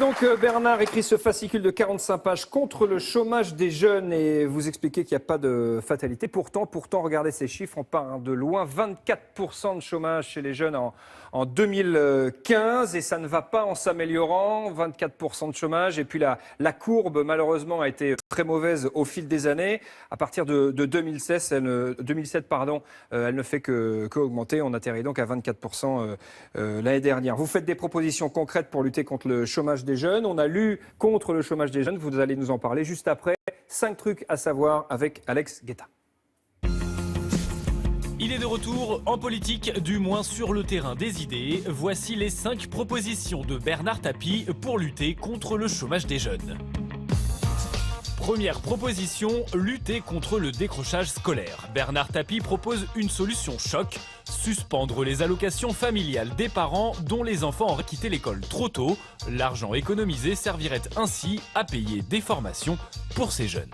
donc Bernard écrit ce fascicule de 45 pages contre le chômage des jeunes et vous expliquez qu'il n'y a pas de fatalité. Pourtant, regardez ces chiffres, on part de loin. 24% de chômage chez les jeunes en 2015 et ça ne va pas en s'améliorant. 24% de chômage et puis la courbe malheureusement a été très mauvaise au fil des années. À partir de 2007, elle ne fait qu'augmenter. On atterrit donc à 24% l'année dernière. Vous faites des propositions concrètes pour lutter contre le chômage des jeunes. On a lu contre le chômage des jeunes. Vous allez nous en parler juste après. 5 trucs à savoir avec Alex Guetta. Il est de retour en politique, du moins sur le terrain des idées. Voici les 5 propositions de Bernard Tapie pour lutter contre le chômage des jeunes. Première proposition, lutter contre le décrochage scolaire. Bernard Tapie propose une solution choc, suspendre les allocations familiales des parents dont les enfants auraient quitté l'école trop tôt. L'argent économisé servirait ainsi à payer des formations pour ces jeunes.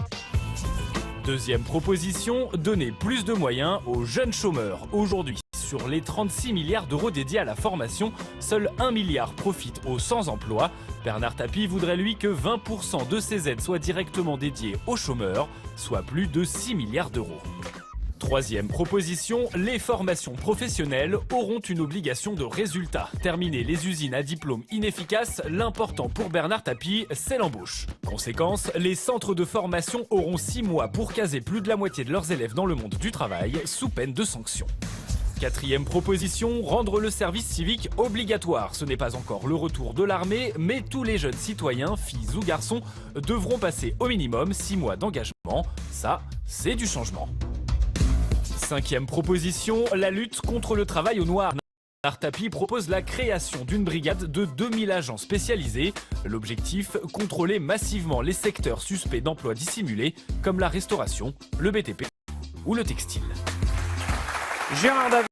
Deuxième proposition, donner plus de moyens aux jeunes chômeurs. Aujourd'hui, sur les 36 milliards d'euros dédiés à la formation, seul 1 milliard profite aux sans-emploi. Bernard Tapie voudrait lui que 20% de ces aides soient directement dédiées aux chômeurs, soit plus de 6 milliards d'euros. Troisième proposition, les formations professionnelles auront une obligation de résultat. Terminer les usines à diplôme inefficaces, l'important pour Bernard Tapie, c'est l'embauche. Conséquence, les centres de formation auront 6 mois pour caser plus de la moitié de leurs élèves dans le monde du travail, sous peine de sanctions. Quatrième proposition, rendre le service civique obligatoire. Ce n'est pas encore le retour de l'armée, mais tous les jeunes citoyens, filles ou garçons, devront passer au minimum 6 mois d'engagement. Ça, c'est du changement. Cinquième proposition, la lutte contre le travail au noir. Bernard Tapie propose la création d'une brigade de 2000 agents spécialisés. L'objectif, contrôler massivement les secteurs suspects d'emplois dissimulés, comme la restauration, le BTP ou le textile. Gérard David.